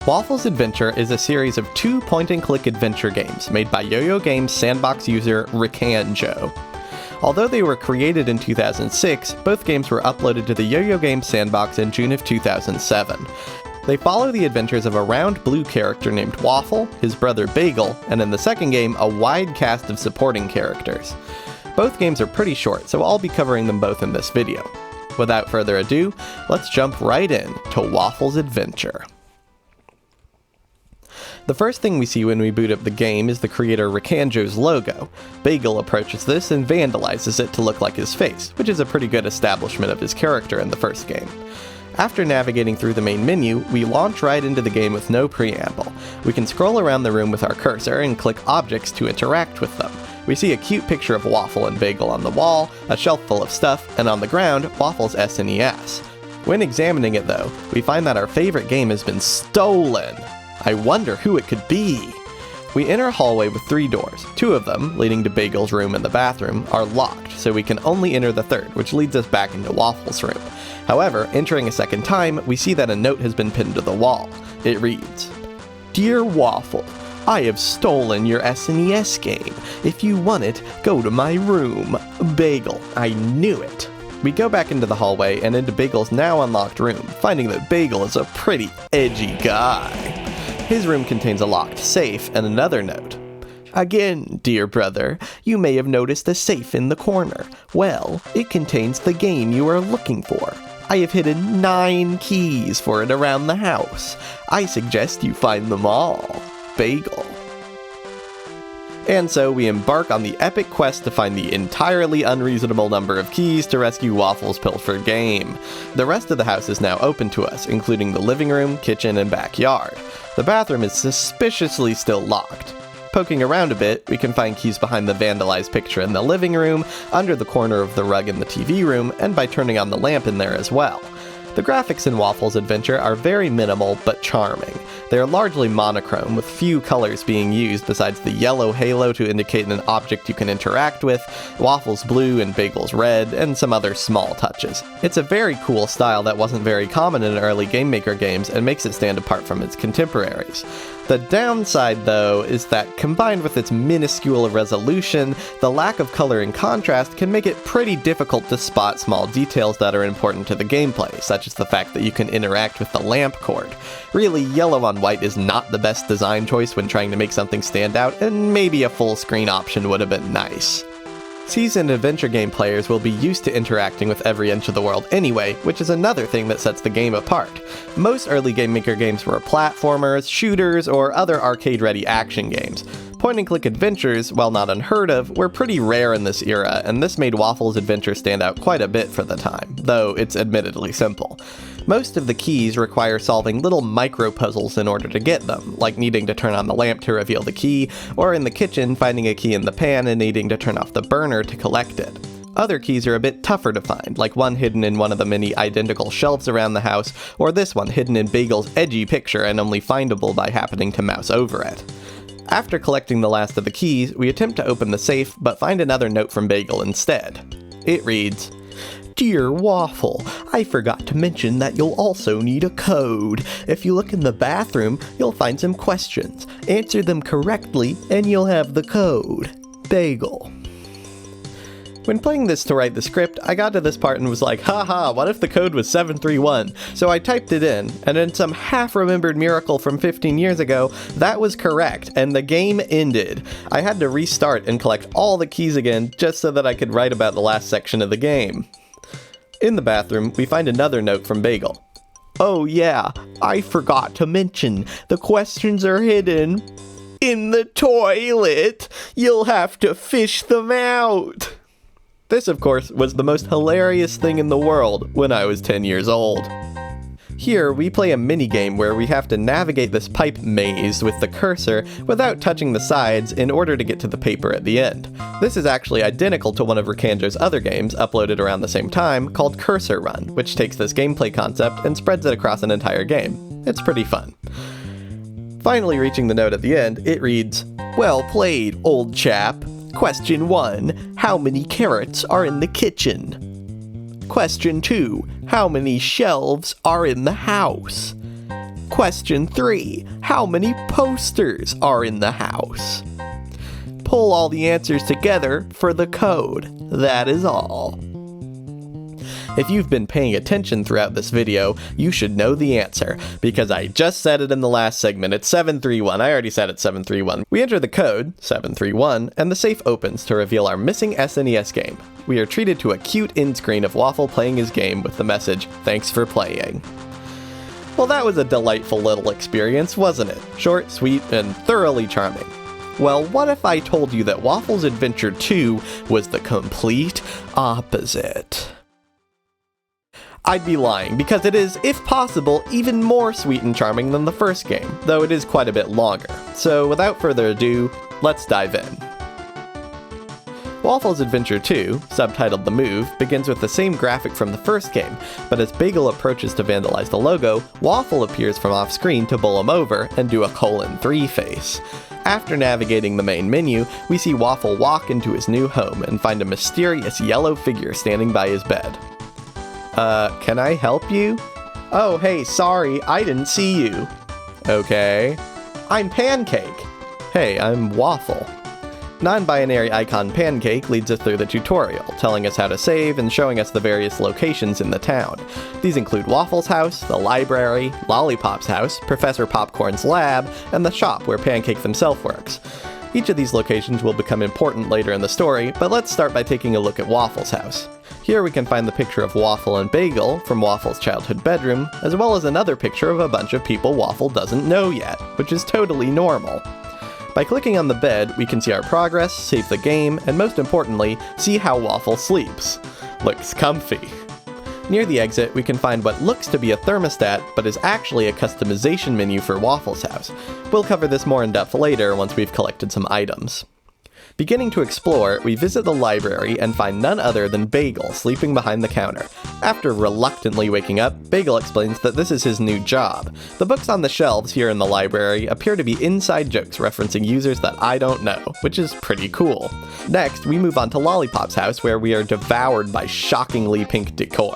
Waffles Adventure is a series of 2 point-and-click adventure games made by Yo-Yo Games sandbox user RICANJO. Although they were created in 2006, both games were uploaded to the Yo-Yo Games sandbox in June of 2007. They follow the adventures of a round blue character named Waffle, his brother Bagel, and in the second game, a wide cast of supporting characters. Both games are pretty short, so I'll be covering them both in this video. Without further ado, let's jump right in to Waffles Adventure. The first thing we see when we boot up the game is the creator RICANJO's logo. Bagel approaches this and vandalizes it to look like his face, which is a pretty good establishment of his character in the first game. After navigating through the main menu, we launch right into the game with no preamble. We can scroll around the room with our cursor and click objects to interact with them. We see a cute picture of Waffle and Bagel on the wall, a shelf full of stuff, and on the ground, Waffle's SNES. When examining it though, we find that our favorite game has been stolen. I wonder who it could be. We enter a hallway with 3 doors. 2 of them, leading to Bagel's room and the bathroom, are locked, so we can only enter the third, which leads us back into Waffle's room. However, entering a second time, we see that a note has been pinned to the wall. It reads, "Dear Waffle, I have stolen your SNES game. If you want it, go to my room. Bagel." I knew it. We go back into the hallway and into Bagel's now unlocked room, finding that Bagel is a pretty edgy guy. His room contains a locked safe and another note. "Again, dear brother, you may have noticed a safe in the corner. Well, it contains the game you are looking for. I have hidden 9 keys for it around the house. I suggest you find them all. Bagel." And so we embark on the epic quest to find the entirely unreasonable number of keys to rescue Waffle's pilfered game. The rest of the house is now open to us, including the living room, kitchen, and backyard. The bathroom is suspiciously still locked. Poking around a bit, we can find keys behind the vandalized picture in the living room, under the corner of the rug in the TV room, and by turning on the lamp in there as well. The graphics in Waffles Adventure are very minimal but charming. They are largely monochrome, with few colors being used besides the yellow halo to indicate an object you can interact with, Waffle's blue and Bagel's red, and some other small touches. It's a very cool style that wasn't very common in early Game Maker games and makes it stand apart from its contemporaries. The downside, though, is that combined with its minuscule resolution, the lack of color and contrast can make it pretty difficult to spot small details that are important to the gameplay, such as the fact that you can interact with the lamp cord. Really, yellow on white is not the best design choice when trying to make something stand out, and maybe a full screen option would have been nice. Seasoned adventure game players will be used to interacting with every inch of the world anyway, which is another thing that sets the game apart. Most early Game Maker games were platformers, shooters, or other arcade-ready action games. Point-and-click adventures, while not unheard of, were pretty rare in this era, and this made Waffles Adventure stand out quite a bit for the time, though it's admittedly simple. Most of the keys require solving little micro-puzzles in order to get them, like needing to turn on the lamp to reveal the key, or in the kitchen finding a key in the pan and needing to turn off the burner to collect it. Other keys are a bit tougher to find, like one hidden in one of the many identical shelves around the house, or this one hidden in Bagel's edgy picture and only findable by happening to mouse over it. After collecting the last of the keys, we attempt to open the safe, but find another note from Bagel instead. It reads, "Dear Waffle, I forgot to mention that you'll also need a code. If you look in the bathroom, you'll find some questions. Answer them correctly, and you'll have the code. Bagel." When playing this to write the script, I got to this part and was like, haha, what if the code was 731? So I typed it in, and in some half-remembered miracle from 15 years ago, that was correct, and the game ended. I had to restart and collect all the keys again just so that I could write about the last section of the game. In the bathroom, we find another note from Bagel. "Oh yeah, I forgot to mention, the questions are hidden in the toilet. You'll have to fish them out." This, of course, was the most hilarious thing in the world when I was 10 years old. Here, we play a minigame where we have to navigate this pipe maze with the cursor without touching the sides in order to get to the paper at the end. This is actually identical to one of RICANJO's other games, uploaded around the same time, called Cursor Run, which takes this gameplay concept and spreads it across an entire game. It's pretty fun. Finally reaching the note at the end, it reads, "Well played, old chap. Question 1, how many carrots are in the kitchen? Question 2, how many shelves are in the house? Question 3. How many posters are in the house? Pull all the answers together for the code. That is all. If you've been paying attention throughout this video, you should know the answer, because I just said it in the last segment. It's 731. I already said it's 731. We enter the code, 731, and the safe opens to reveal our missing SNES game. We are treated to a cute end screen of Waffle playing his game with the message, "Thanks for playing." Well, that was a delightful little experience, wasn't it? Short, sweet, and thoroughly charming. Well, what if I told you that Waffle's Adventure 2 was the complete opposite? I'd be lying, because it is, if possible, even more sweet and charming than the first game, though it is quite a bit longer. So without further ado, let's dive in. Waffle's Adventure 2, subtitled The Move, begins with the same graphic from the first game, but as Bagel approaches to vandalize the logo, Waffle appears from off-screen to bowl him over and do a :3 face. After navigating the main menu, we see Waffle walk into his new home and find a mysterious yellow figure standing by his bed. Can I help you? Oh, hey, sorry, I didn't see you. Okay. I'm Pancake. Hey, I'm Waffle. Non-binary icon Pancake leads us through the tutorial, telling us how to save and showing us the various locations in the town. These include Waffle's house, the library, Lollipop's house, Professor Popcorn's lab, and the shop where Pancake himself works. Each of these locations will become important later in the story, but let's start by taking a look at Waffle's house. Here we can find the picture of Waffle and Bagel from Waffle's childhood bedroom, as well as another picture of a bunch of people Waffle doesn't know yet, which is totally normal. By clicking on the bed, we can see our progress, save the game, and most importantly, see how Waffle sleeps. Looks comfy. Near the exit, we can find what looks to be a thermostat, but is actually a customization menu for Waffle's house. We'll cover this more in depth later once we've collected some items. Beginning to explore, we visit the library and find none other than Bagel sleeping behind the counter. After reluctantly waking up, Bagel explains that this is his new job. The books on the shelves here in the library appear to be inside jokes referencing users that I don't know, which is pretty cool. Next, we move on to Lollipop's house, where we are devoured by shockingly pink decor.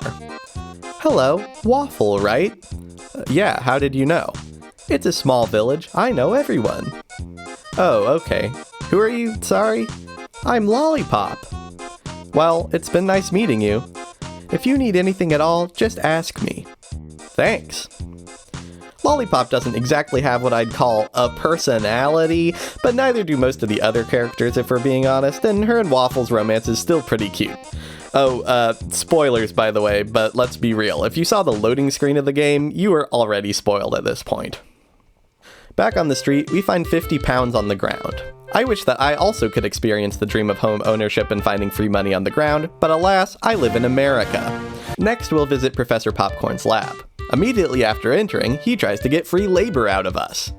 Hello, Waffle, right? Yeah, how did you know? It's a small village, I know everyone. Oh, okay. Who are you? Sorry? I'm Lollipop. Well, it's been nice meeting you. If you need anything at all, just ask me. Thanks. Lollipop doesn't exactly have what I'd call a personality, but neither do most of the other characters if we're being honest, and her and Waffle's romance is still pretty cute. Oh, spoilers by the way, but let's be real. If you saw the loading screen of the game, you were already spoiled at this point. Back on the street, we find 50 pounds on the ground. I wish that I also could experience the dream of home ownership and finding free money on the ground, but alas, I live in America. Next, we'll visit Professor Popcorn's lab. Immediately after entering, he tries to get free labor out of us.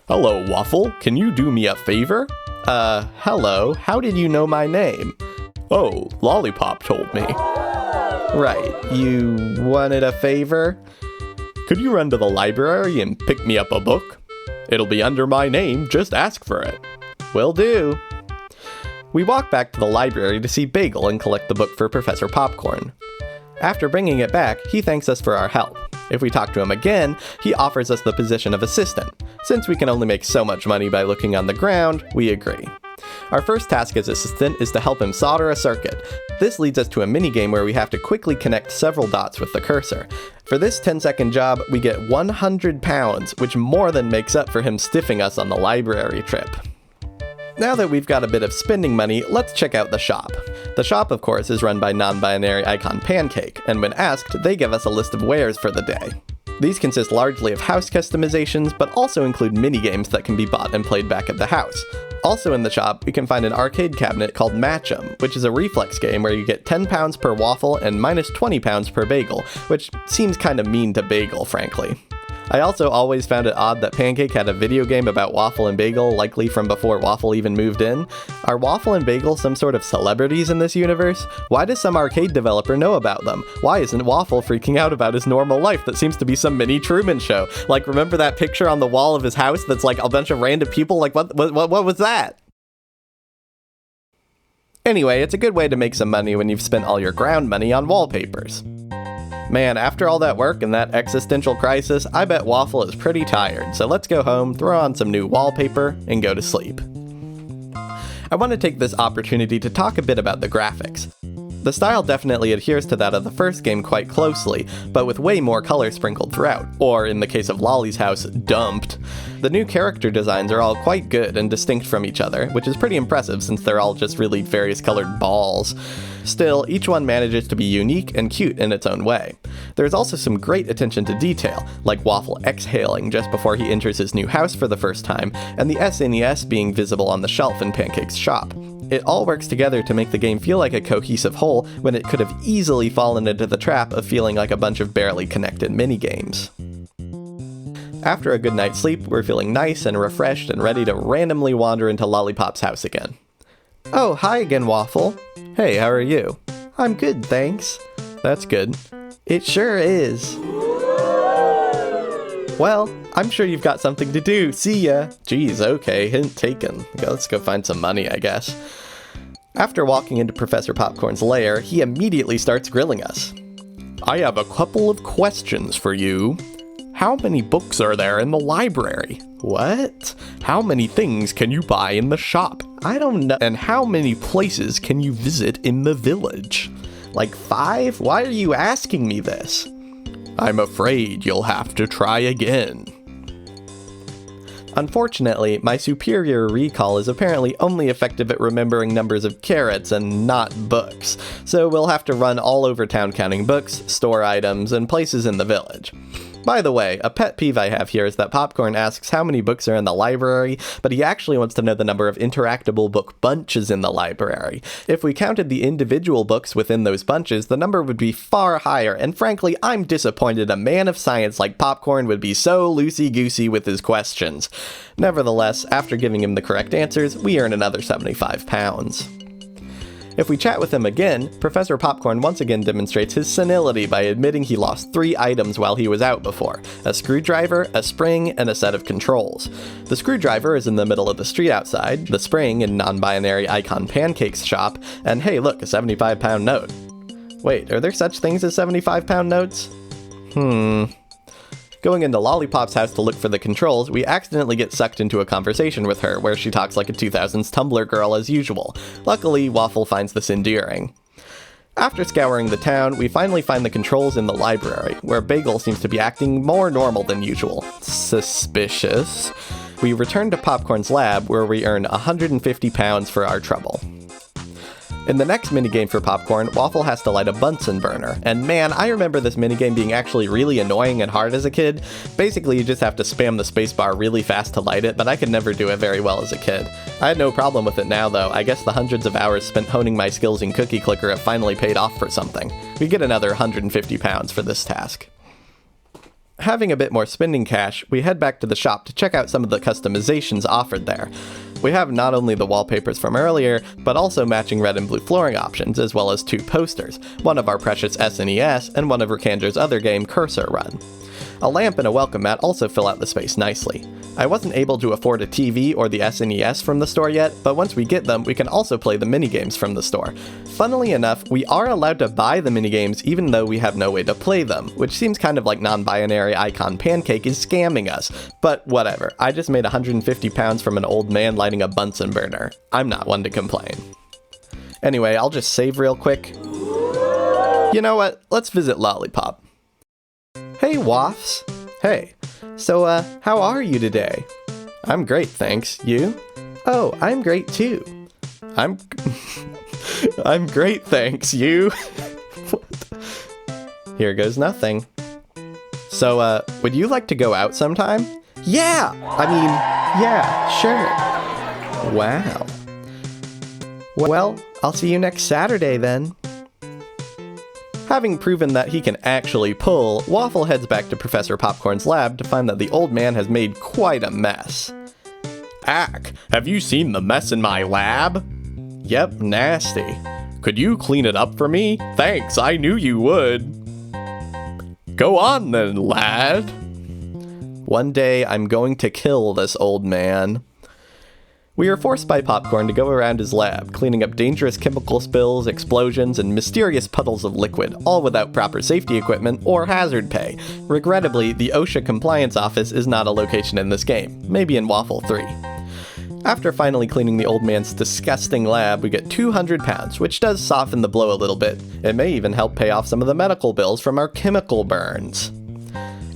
Hello, Waffle. Can you do me a favor? Hello. How did you know my name? Oh, Lollipop told me. Right. You wanted a favor? Could you run to the library and pick me up a book? It'll be under my name, just ask for it. Will do. We walk back to the library to see Bagel and collect the book for Professor Popcorn. After bringing it back, he thanks us for our help. If we talk to him again, he offers us the position of assistant. Since we can only make so much money by looking on the ground, we agree. Our first task as assistant is to help him solder a circuit. This leads us to a minigame where we have to quickly connect several dots with the cursor. For this 10-second job, we get 100 pounds, which more than makes up for him stiffing us on the library trip. Now that we've got a bit of spending money, let's check out the shop. The shop, of course, is run by non-binary icon Pancake, and when asked, they give us a list of wares for the day. These consist largely of house customizations, but also include minigames that can be bought and played back at the house. Also in the shop, we can find an arcade cabinet called Match'em, which is a reflex game where you get 10 pounds per Waffle and minus 20 pounds per Bagel, which seems kinda mean to Bagel, frankly. I also always found it odd that Pancake had a video game about Waffle and Bagel, likely from before Waffle even moved in. Are Waffle and Bagel some sort of celebrities in this universe? Why does some arcade developer know about them? Why isn't Waffle freaking out about his normal life that seems to be some mini Truman Show? Like, remember that picture on the wall of his house that's like a bunch of random people? Like, what was that? Anyway, it's a good way to make some money when you've spent all your ground money on wallpapers. Man, after all that work and that existential crisis, I bet Waffle is pretty tired, so let's go home, throw on some new wallpaper, and go to sleep. I want to take this opportunity to talk a bit about the graphics. The style definitely adheres to that of the first game quite closely, but with way more color sprinkled throughout, or in the case of Lolly's house, dumped. The new character designs are all quite good and distinct from each other, which is pretty impressive since they're all just really various colored balls. Still, each one manages to be unique and cute in its own way. There's also some great attention to detail, like Waffle exhaling just before he enters his new house for the first time, and the SNES being visible on the shelf in Pancake's shop. It all works together to make the game feel like a cohesive whole when it could have easily fallen into the trap of feeling like a bunch of barely connected minigames. After a good night's sleep, we're feeling nice and refreshed and ready to randomly wander into Lollipop's house again. Oh, hi again, Waffle. Hey, how are you? I'm good, thanks. That's good. It sure is. Well, I'm sure you've got something to do. See ya. Geez, okay, hint taken. Let's go find some money, I guess. After walking into Professor Popcorn's lair, he immediately starts grilling us. I have a couple of questions for you. How many books are there in the library? What? How many things can you buy in the shop? I don't know. And how many places can you visit in the village? Like 5? Why are you asking me this? I'm afraid you'll have to try again. Unfortunately, my superior recall is apparently only effective at remembering numbers of carrots and not books, so we'll have to run all over town counting books, store items, and places in the village. By the way, a pet peeve I have here is that Popcorn asks how many books are in the library, but he actually wants to know the number of interactable book bunches in the library. If we counted the individual books within those bunches, the number would be far higher, and frankly, I'm disappointed a man of science like Popcorn would be so loosey-goosey with his questions. Nevertheless, after giving him the correct answers, we earn another £75. If we chat with him again, Professor Popcorn once again demonstrates his senility by admitting he lost 3 items while he was out before: a screwdriver, a spring, and a set of controls. The screwdriver is in the middle of the street outside, the spring in non-binary icon Pancake's shop, and hey look, a £75 note. Wait, are there such things as £75 notes? Going into Lollipop's house to look for the controls, we accidentally get sucked into a conversation with her, where she talks like a 2000s Tumblr girl as usual. Luckily, Waffle finds this endearing. After scouring the town, we finally find the controls in the library, where Bagel seems to be acting more normal than usual. Suspicious. We return to Popcorn's lab, where we earn £150 for our trouble. In the next minigame for Popcorn, Waffle has to light a Bunsen burner, and man, I remember this minigame being actually really annoying and hard as a kid. Basically, you just have to spam the spacebar really fast to light it, but I could never do it very well as a kid. I had no problem with it now though. I guess the hundreds of hours spent honing my skills in Cookie Clicker have finally paid off for something. We get another £150 for this task. Having a bit more spending cash, we head back to the shop to check out some of the customizations offered there. We have not only the wallpapers from earlier, but also matching red and blue flooring options, as well as 2 posters, one of our precious SNES and one of RICANJO's other game, Cursor Run. A lamp and a welcome mat also fill out the space nicely. I wasn't able to afford a TV or the SNES from the store yet, but once we get them, we can also play the minigames from the store. Funnily enough, we are allowed to buy the minigames even though we have no way to play them, which seems kind of like non-binary icon Pancake is scamming us. But whatever, I just made £150 from an old man lighting a Bunsen burner. I'm not one to complain. Anyway, I'll just save real quick. You know what? Let's visit Lollipop. Hey, Waffs. Hey. So, how are you today? I'm great, thanks. You? Oh, I'm great too. I'm great, thanks. You? What? Here goes nothing. So, would you like to go out sometime? Yeah! Yeah, sure. Wow. Well, I'll see you next Saturday then. Having proven that he can actually pull, Waffle heads back to Professor Popcorn's lab to find that the old man has made quite a mess. Ack, have you seen the mess in my lab? Yep, nasty. Could you clean it up for me? Thanks, I knew you would. Go on then, lad. One day I'm going to kill this old man. We are forced by Popcorn to go around his lab, cleaning up dangerous chemical spills, explosions, and mysterious puddles of liquid, all without proper safety equipment or hazard pay. Regrettably, the OSHA compliance office is not a location in this game, maybe in Waffle 3. After finally cleaning the old man's disgusting lab, we get 200 pounds, which does soften the blow a little bit. It may even help pay off some of the medical bills from our chemical burns.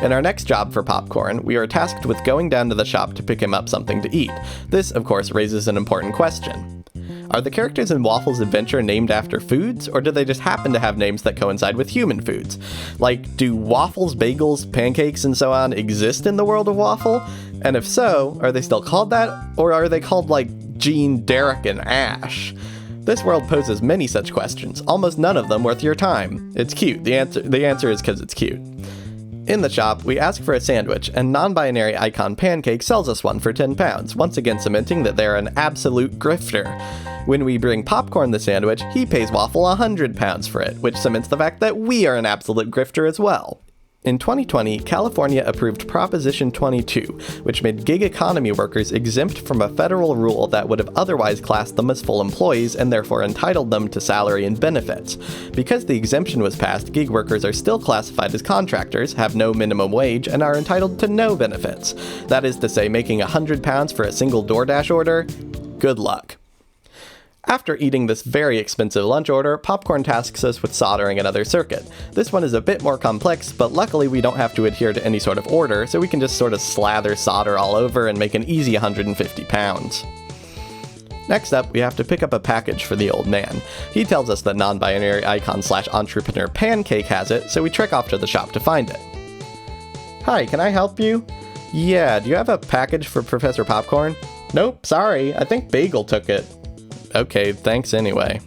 In our next job for Popcorn, we are tasked with going down to the shop to pick him up something to eat. This, of course, raises an important question. Are the characters in Waffle's adventure named after foods, or do they just happen to have names that coincide with human foods? Like, do waffles, bagels, pancakes, and so on exist in the world of Waffle? And if so, are they still called that, or are they called like Gene, Derek, and Ash? This world poses many such questions, almost none of them worth your time. It's cute. The answer is because it's cute. In the shop, we ask for a sandwich, and non-binary Icon Pancake sells us one for 10 pounds, once again cementing that they're an absolute grifter. When we bring Popcorn the sandwich, he pays Waffle 100 pounds for it, which cements the fact that we are an absolute grifter as well. In 2020, California approved Proposition 22, which made gig economy workers exempt from a federal rule that would have otherwise classed them as full employees and therefore entitled them to salary and benefits. Because the exemption was passed, gig workers are still classified as contractors, have no minimum wage, and are entitled to no benefits. That is to say, making 100 pounds for a single DoorDash order? Good luck. After eating this very expensive lunch order, Popcorn tasks us with soldering another circuit. This one is a bit more complex, but luckily we don't have to adhere to any sort of order, so we can just sort of slather solder all over and make an easy 150 pounds. Next up, we have to pick up a package for the old man. He tells us that non-binary icon/entrepreneur Pancake has it, so we trek off to the shop to find it. Hi, can I help you? Yeah, do you have a package for Professor Popcorn? Nope, sorry, I think Bagel took it. Okay, thanks anyway.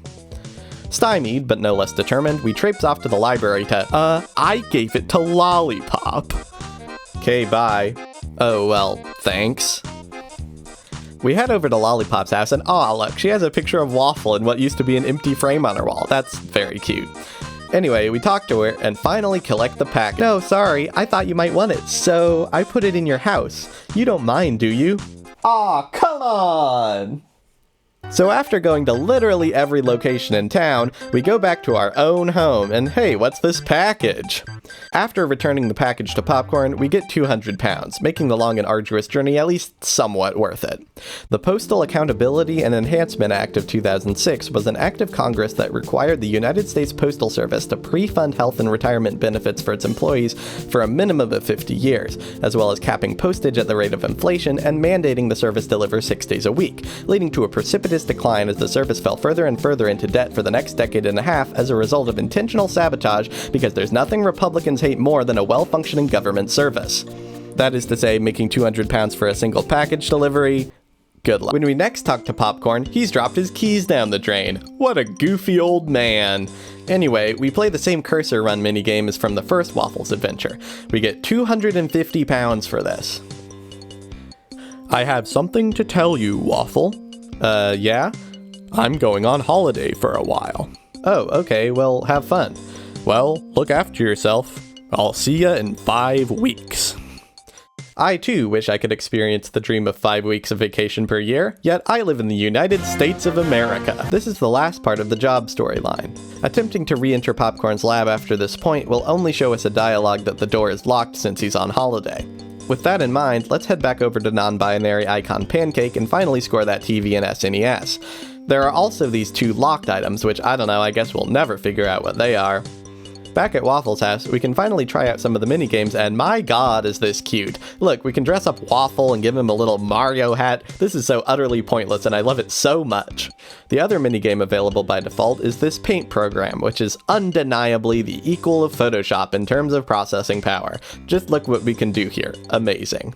Stymied, but no less determined, we traipse off to the library to, I gave it to Lollipop. Okay, bye. Oh, well, thanks. We head over to Lollipop's house and, aw, look, she has a picture of Waffle in what used to be an empty frame on her wall. That's very cute. Anyway, we talk to her and finally collect the package. No, sorry, I thought you might want it, so I put it in your house. You don't mind, do you? Aw, come on! So after going to literally every location in town, we go back to our own home, and hey, what's this package? After returning the package to Popcorn, we get 200 pounds, making the long and arduous journey at least somewhat worth it. The Postal Accountability and Enhancement Act of 2006 was an act of Congress that required the United States Postal Service to pre-fund health and retirement benefits for its employees for a minimum of 50 years, as well as capping postage at the rate of inflation and mandating the service deliver 6 days a week, leading to a precipitous decline as the service fell further and further into debt for the next decade and a half as a result of intentional sabotage, because there's nothing Republicans hate more than a well-functioning government service. That is to say, making 200 pounds for a single package delivery. Good luck. When we next talk to Popcorn, he's dropped his keys down the drain. What a goofy old man. Anyway, we play the same cursor run minigame as from the first Waffles adventure. We get 250 pounds for this. I have something to tell you, Waffle. Yeah? I'm going on holiday for a while. Oh, okay, well, have fun. Well, look after yourself. I'll see ya in 5 weeks. I too wish I could experience the dream of 5 weeks of vacation per year, yet I live in the United States of America. This is the last part of the job storyline. Attempting to re-enter Popcorn's lab after this point will only show us a dialogue that the door is locked since he's on holiday. With that in mind, let's head back over to non-binary Icon Pancake and finally score that TV and SNES. There are also these 2 locked items, which I don't know, I guess we'll never figure out what they are. Back at Waffle's house, we can finally try out some of the minigames, and my god is this cute. Look, we can dress up Waffle and give him a little Mario hat. This is so utterly pointless, and I love it so much. The other minigame available by default is this paint program, which is undeniably the equal of Photoshop in terms of processing power. Just look what we can do here. Amazing.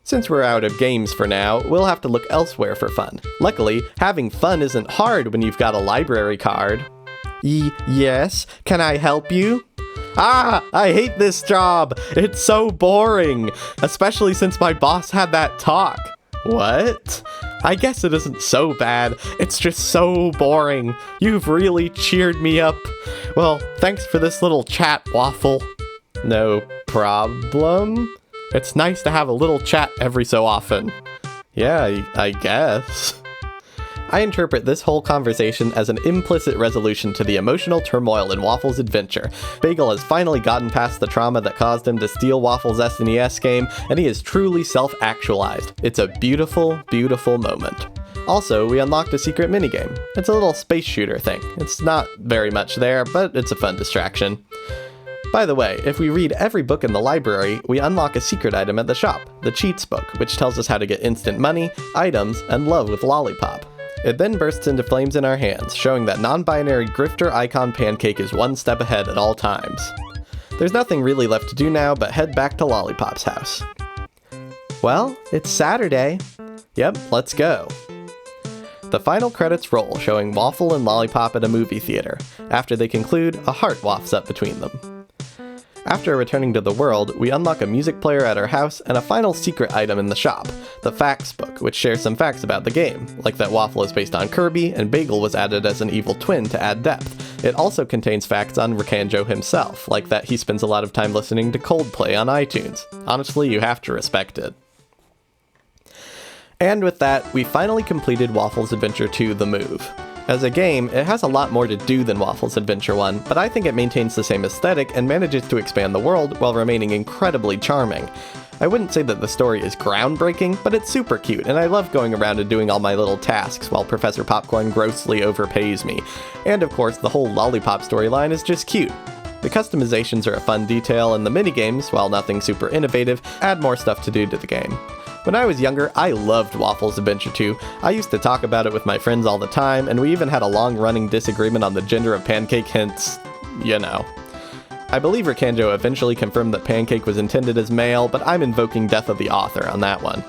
Since we're out of games for now, we'll have to look elsewhere for fun. Luckily, having fun isn't hard when you've got a library card. Yes? Can I help you? Ah! I hate this job! It's so boring! Especially since my boss had that talk. What? I guess it isn't so bad. It's just so boring. You've really cheered me up. Well, thanks for this little chat, Waffle. No problem? It's nice to have a little chat every so often. Yeah, I guess. I interpret this whole conversation as an implicit resolution to the emotional turmoil in Waffle's adventure. Bagel has finally gotten past the trauma that caused him to steal Waffle's SNES game, and he is truly self-actualized. It's a beautiful, beautiful moment. Also, we unlocked a secret minigame. It's a little space shooter thing. It's not very much there, but it's a fun distraction. By the way, if we read every book in the library, we unlock a secret item at the shop, the Cheats book, which tells us how to get instant money, items, and love with Lollipop. It then bursts into flames in our hands, showing that non-binary grifter icon Pancake is one step ahead at all times. There's nothing really left to do now but head back to Lollipop's house. Well, it's Saturday. Yep, let's go. The final credits roll, showing Waffle and Lollipop at a movie theater. After they conclude, a heart wafts up between them. After returning to the world, we unlock a music player at our house and a final secret item in the shop, the facts book, which shares some facts about the game, like that Waffle is based on Kirby and Bagel was added as an evil twin to add depth. It also contains facts on RICANJO himself, like that he spends a lot of time listening to Coldplay on iTunes. Honestly, you have to respect it. And with that, we finally completed Waffle's Adventure 2: The Move. As a game, it has a lot more to do than Waffle's Adventure 1, but I think it maintains the same aesthetic and manages to expand the world while remaining incredibly charming. I wouldn't say that the story is groundbreaking, but it's super cute, and I love going around and doing all my little tasks while Professor Popcorn grossly overpays me. And of course, the whole Lollipop storyline is just cute. The customizations are a fun detail, and the minigames, while nothing super innovative, add more stuff to do to the game. When I was younger, I loved Waffle's Adventure 2. I used to talk about it with my friends all the time, and we even had a long-running disagreement on the gender of Pancake, hence, you know. I believe RICANJO eventually confirmed that Pancake was intended as male, but I'm invoking death of the author on that one.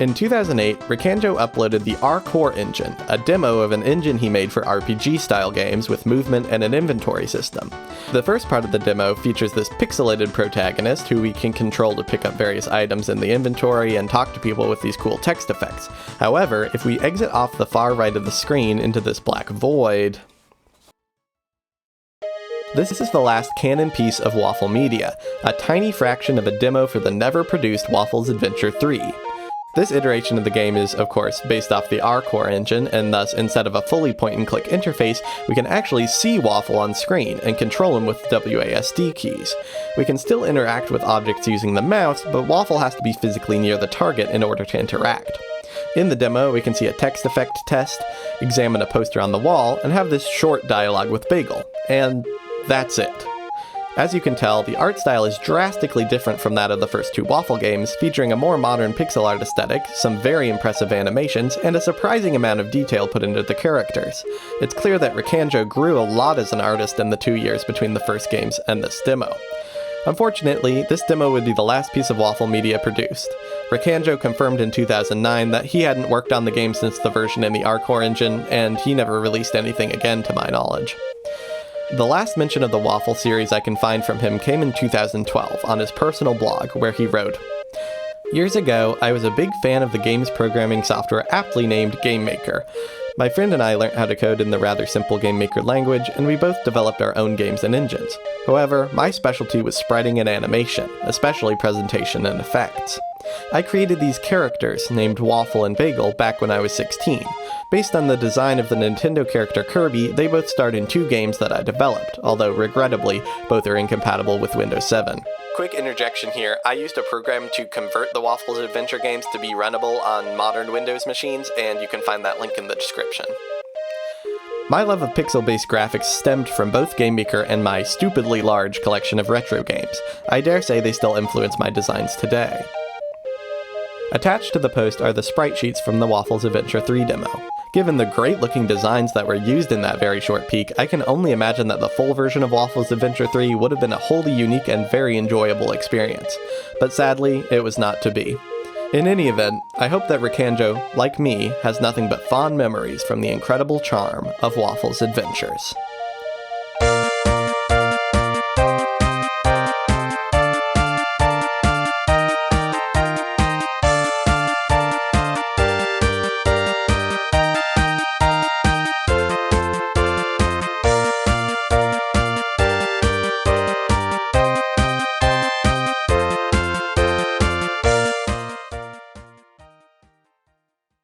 In 2008, RICANJO uploaded the R-Core engine, a demo of an engine he made for RPG-style games with movement and an inventory system. The first part of the demo features this pixelated protagonist who we can control to pick up various items in the inventory and talk to people with these cool text effects. However, if we exit off the far right of the screen into this black void... This is the last canon piece of Waffle Media, a tiny fraction of a demo for the never-produced Waffle's Adventure 3. This iteration of the game is, of course, based off the R-Core engine, and thus, instead of a fully point-and-click interface, we can actually see Waffle on screen and control him with WASD keys. We can still interact with objects using the mouse, but Waffle has to be physically near the target in order to interact. In the demo, we can see a text effect test, examine a poster on the wall, and have this short dialogue with Bagel. And that's it. As you can tell, the art style is drastically different from that of the first two Waffle games, featuring a more modern pixel art aesthetic, some very impressive animations, and a surprising amount of detail put into the characters. It's clear that RICANJO grew a lot as an artist in the 2 years between the first games and this demo. Unfortunately, this demo would be the last piece of Waffle Media produced. RICANJO confirmed in 2009 that he hadn't worked on the game since the version in the R-Core engine, and he never released anything again to my knowledge. The last mention of the Waffle series I can find from him came in 2012 on his personal blog, where he wrote, "Years ago, I was a big fan of the games programming software aptly named GameMaker. My friend and I learned how to code in the rather simple GameMaker language, and we both developed our own games and engines. However, my specialty was spriting and animation, especially presentation and effects. I created these characters, named Waffle and Bagel, back when I was 16. Based on the design of the Nintendo character Kirby, they both starred in 2 games that I developed, although regrettably, both are incompatible with Windows 7. Quick interjection here, I used a program to convert the Waffles Adventure games to be runnable on modern Windows machines, and you can find that link in the description. My love of pixel-based graphics stemmed from both GameMaker and my stupidly large collection of retro games. I dare say they still influence my designs today." Attached to the post are the sprite sheets from the Waffles Adventure 3 demo. Given the great-looking designs that were used in that very short peek, I can only imagine that the full version of Waffles Adventure 3 would have been a wholly unique and very enjoyable experience. But sadly, it was not to be. In any event, I hope that RICANJO, like me, has nothing but fond memories from the incredible charm of Waffles Adventures.